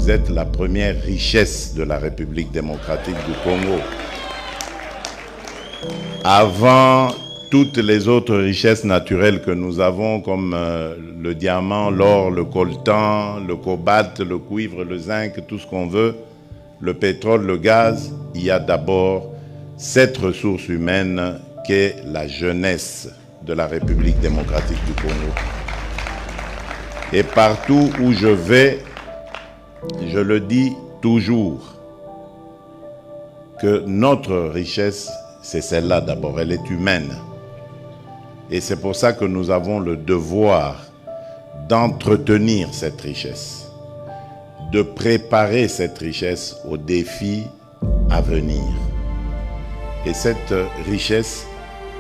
vous êtes la première richesse de la République démocratique du Congo. Avant toutes les autres richesses naturelles que nous avons, comme le diamant, l'or, le coltan, le cobalt, le cuivre, le zinc, tout ce qu'on veut, le pétrole, le gaz, il y a d'abord cette ressource humaine qu'est la jeunesse de la République démocratique du Congo. Et partout où je vais, je le dis toujours, que notre richesse, c'est celle-là d'abord, elle est humaine. Et c'est pour ça que nous avons le devoir d'entretenir cette richesse, de préparer cette richesse aux défis à venir. Et cette richesse,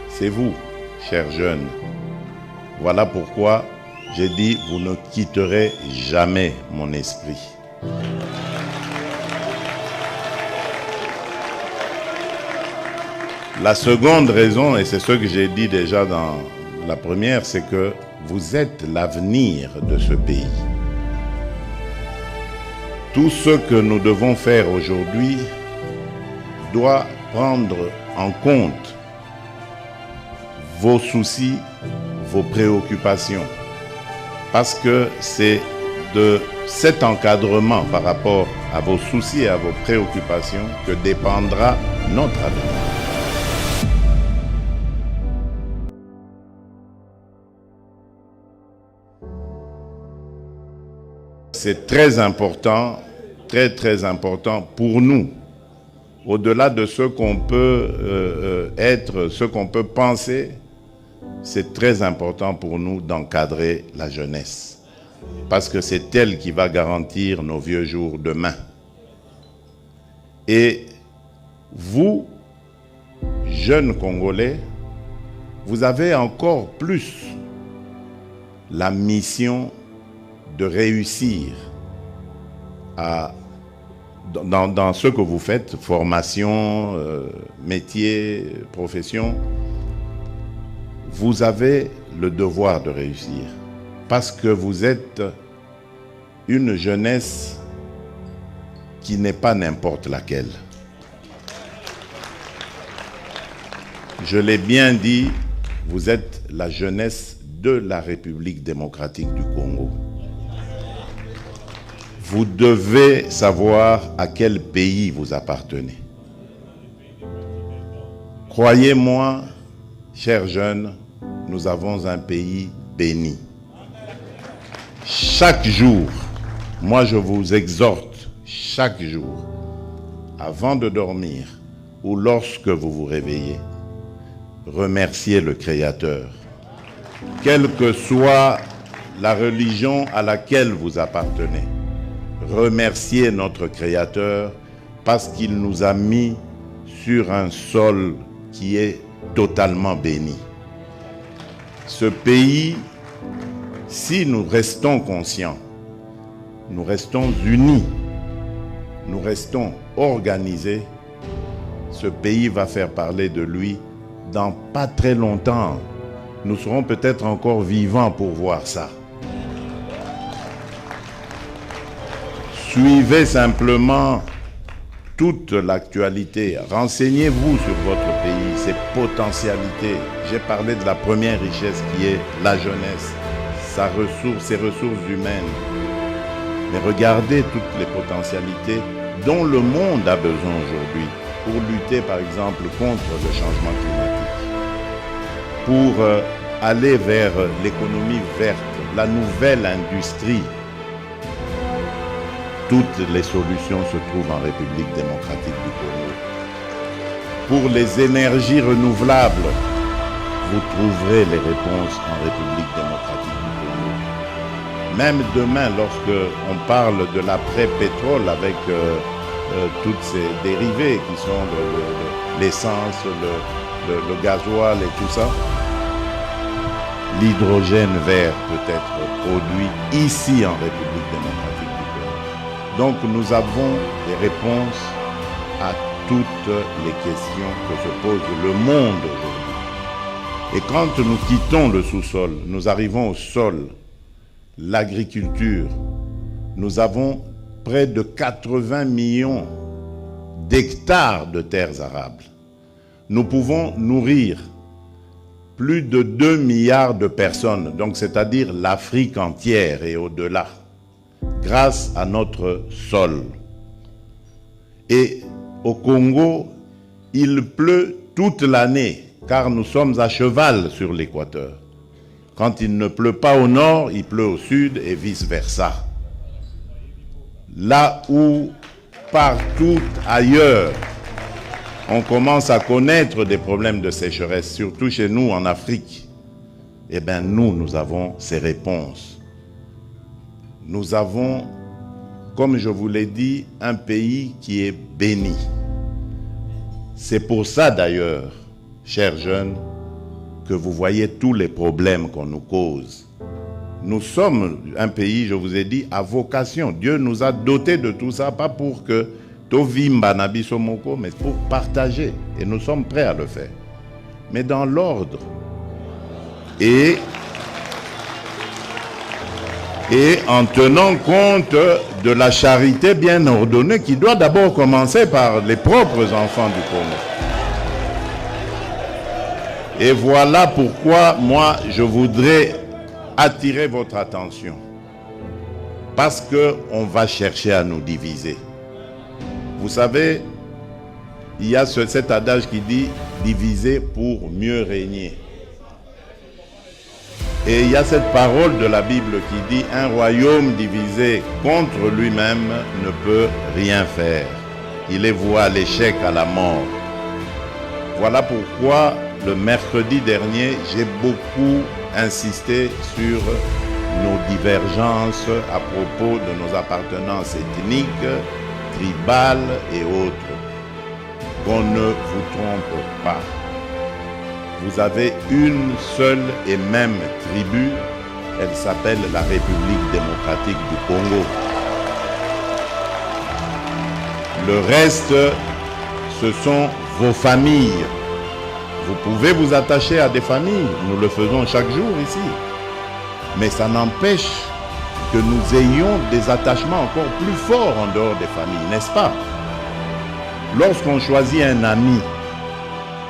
c'est vous, chers jeunes. Voilà pourquoi j'ai dit, vous ne quitterez jamais mon esprit. La seconde raison, et c'est ce que j'ai dit déjà dans la première, c'est que vous êtes l'avenir de ce pays. Tout ce que nous devons faire aujourd'hui doit prendre en compte vos soucis, vos préoccupations. Parce que c'est de cet encadrement par rapport à vos soucis et à vos préoccupations que dépendra notre avenir. C'est très important, très important pour nous, au-delà de ce qu'on peut être, ce qu'on peut penser, c'est très important pour nous d'encadrer la jeunesse. Parce que c'est elle qui va garantir nos vieux jours demain. Et vous, jeunes Congolais, vous avez encore plus la mission de réussir dans ce que vous faites, formation, métier, profession. Vous avez le devoir de réussir parce que vous êtes une jeunesse qui n'est pas n'importe laquelle. Je l'ai bien dit, vous êtes la jeunesse de la République démocratique du Congo. Vous devez savoir à quel pays vous appartenez. Croyez-moi, chers jeunes, nous avons un pays béni. Chaque jour, moi je vous exhorte, chaque jour, avant de dormir ou lorsque vous vous réveillez, remerciez le Créateur. Quelle que soit la religion à laquelle vous appartenez, remerciez notre Créateur parce qu'il nous a mis sur un sol qui est totalement béni. Ce pays, si nous restons conscients, nous restons unis, nous restons organisés, ce pays va faire parler de lui dans pas très longtemps. Nous serons peut-être encore vivants pour voir ça. Suivez simplement toute l'actualité. Renseignez-vous sur votre pays, ses potentialités. J'ai parlé de la première richesse qui est la jeunesse, ses ressources humaines. Mais regardez toutes les potentialités dont le monde a besoin aujourd'hui pour lutter par exemple contre le changement climatique, pour aller vers l'économie verte, la nouvelle industrie. Toutes les solutions se trouvent en République démocratique du Congo. Pour les énergies renouvelables, vous trouverez les réponses en République démocratique du Congo. Même demain, lorsque on parle de l'après-pétrole avec toutes ces dérivés qui sont l'essence, le gasoil et tout ça, l'hydrogène vert peut être produit ici en République démocratique. Donc nous avons des réponses à toutes les questions que se pose le monde aujourd'hui. Et quand nous quittons le sous-sol, nous arrivons au sol, l'agriculture, nous avons près de 80 millions d'hectares de terres arables. Nous pouvons nourrir plus de 2 milliards de personnes, donc c'est-à-dire l'Afrique entière et au-delà, grâce à notre sol. Et au Congo, il pleut toute l'année, car nous sommes à cheval sur l'équateur. Quand il ne pleut pas au nord, il pleut au sud et vice-versa. Là où partout ailleurs, on commence à connaître des problèmes de sécheresse, surtout chez nous en Afrique, eh bien nous avons ces réponses. Nous avons, comme je vous l'ai dit, un pays qui est béni. C'est pour ça d'ailleurs, chers jeunes, que vous voyez tous les problèmes qu'on nous cause. Nous sommes un pays, je vous ai dit, à vocation. Dieu nous a dotés de tout ça, pas pour que Tovimba Nabisomoko, mais pour partager. Et nous sommes prêts à le faire. Mais dans l'ordre. Et en tenant compte de la charité bien ordonnée qui doit d'abord commencer par les propres enfants du Congo. Et voilà pourquoi moi je voudrais attirer votre attention. Parce qu'on va chercher à nous diviser. Vous savez, il y a cet adage qui dit « diviser pour mieux régner ». Et il y a cette parole de la Bible qui dit « un royaume divisé contre lui-même ne peut rien faire. Il est voué à l'échec, à la mort. » Voilà pourquoi le mercredi dernier, j'ai beaucoup insisté sur nos divergences à propos de nos appartenances ethniques, tribales et autres. Qu'on ne vous trompe pas. Vous avez une seule et même tribu, elle s'appelle la République démocratique du Congo. Le reste, ce sont vos familles. Vous pouvez vous attacher à des familles, nous le faisons chaque jour ici. Mais ça n'empêche que nous ayons des attachements encore plus forts en dehors des familles, n'est-ce pas? Lorsqu'on choisit un ami,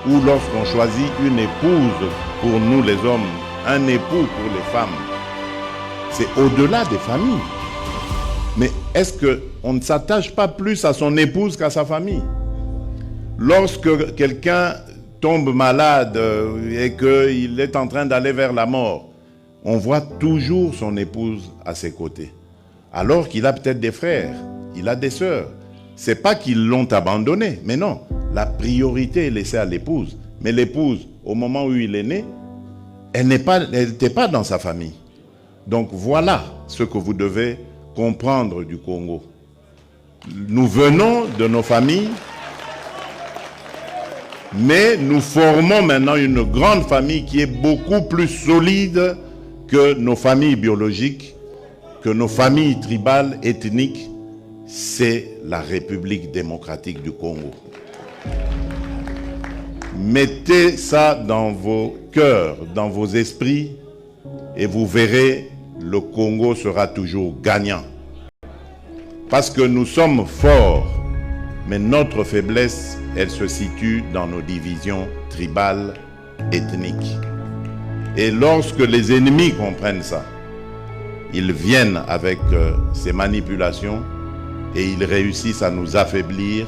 ou lorsqu'on choisit une épouse pour nous les hommes, un époux pour les femmes, c'est au-delà des familles. Mais est-ce qu'on ne s'attache pas plus à son épouse qu'à sa famille? Lorsque quelqu'un tombe malade et qu'il est en train d'aller vers la mort, on voit toujours son épouse à ses côtés. Alors qu'il a peut-être des frères, il a des sœurs. C'est pas qu'ils l'ont abandonné, mais non. La priorité est laissée à l'épouse. Mais l'épouse, au moment où il est né, elle n'était pas dans sa famille. Donc voilà ce que vous devez comprendre du Congo. Nous venons de nos familles, mais nous formons maintenant une grande famille qui est beaucoup plus solide que nos familles biologiques, que nos familles tribales, ethniques. C'est la République démocratique du Congo. Mettez ça dans vos cœurs, dans vos esprits, et vous verrez, le Congo sera toujours gagnant. Parce que nous sommes forts, mais notre faiblesse, elle se situe dans nos divisions tribales, ethniques. Et lorsque les ennemis comprennent ça, ils viennent avec ces manipulations et ils réussissent à nous affaiblir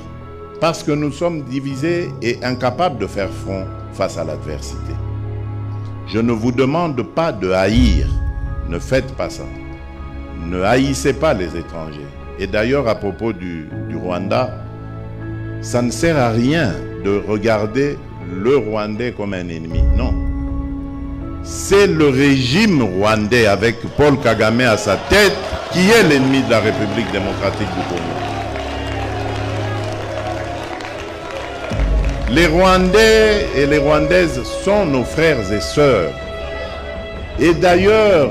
parce que nous sommes divisés et incapables de faire front face à l'adversité. Je ne vous demande pas de haïr, ne faites pas ça. Ne haïssez pas les étrangers. Et d'ailleurs, à propos du Rwanda, ça ne sert à rien de regarder le Rwandais comme un ennemi. Non. C'est le régime rwandais avec Paul Kagame à sa tête qui est l'ennemi de la République démocratique du Congo. Les Rwandais et les Rwandaises sont nos frères et sœurs. Et d'ailleurs,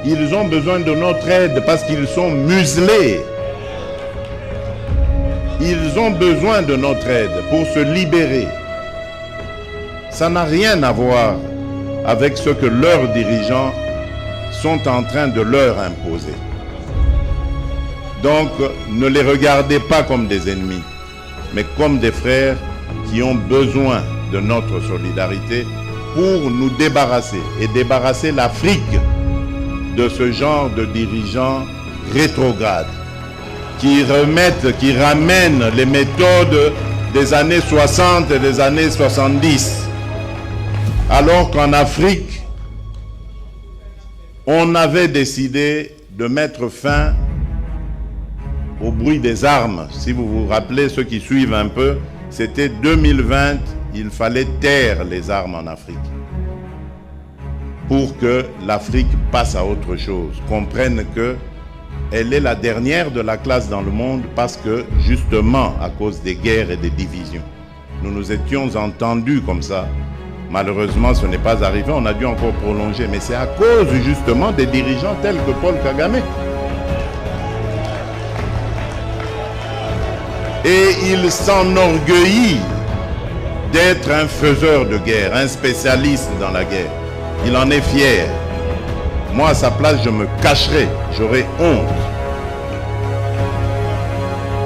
ils ont besoin de notre aide parce qu'ils sont muselés. Ils ont besoin de notre aide pour se libérer. Ça n'a rien à voir avec ce que leurs dirigeants sont en train de leur imposer. Donc, ne les regardez pas comme des ennemis, mais comme des frères qui ont besoin de notre solidarité pour nous débarrasser et débarrasser l'Afrique de ce genre de dirigeants rétrogrades qui ramènent les méthodes des années 60 et des années 70. Alors qu'en Afrique, on avait décidé de mettre fin au bruit des armes. Si vous vous rappelez, ceux qui suivent un peu, c'était 2020, il fallait taire les armes en Afrique pour que l'Afrique passe à autre chose, comprenne qu'elle est la dernière de la classe dans le monde parce que, justement, à cause des guerres et des divisions, nous nous étions entendus comme ça. Malheureusement, ce n'est pas arrivé, on a dû encore prolonger, mais c'est à cause, justement, des dirigeants tels que Paul Kagame. Et il s'enorgueillit d'être un faiseur de guerre, un spécialiste dans la guerre. Il en est fier. Moi, à sa place, je me cacherais, j'aurais honte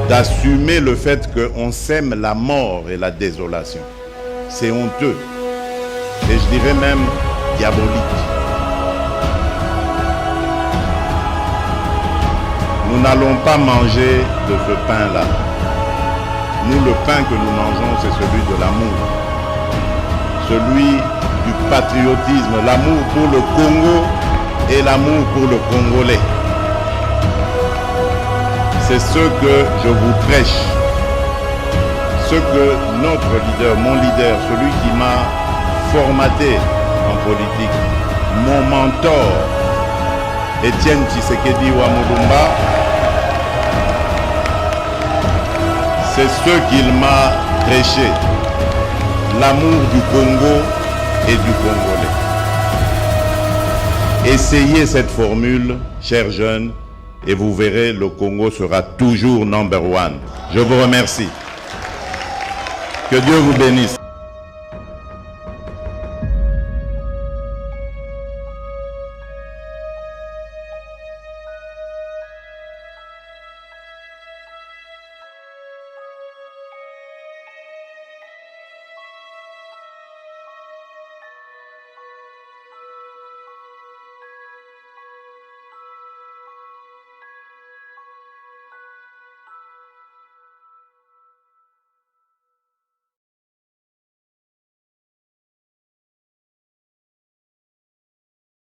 d'assumer le fait qu'on sème la mort et la désolation. C'est honteux. Et je dirais même diabolique. Nous n'allons pas manger de ce pain-là. Nous, le pain que nous mangeons, c'est celui de l'amour. Celui du patriotisme, l'amour pour le Congo et l'amour pour le Congolais. C'est ce que je vous prêche. Ce que notre leader, mon leader, celui qui m'a formaté en politique, mon mentor, Étienne Tshisekedi Wamulumba, c'est ce qu'il m'a prêché, l'amour du Congo et du Congolais. Essayez cette formule, chers jeunes, et vous verrez, le Congo sera toujours number one. Je vous remercie. Que Dieu vous bénisse.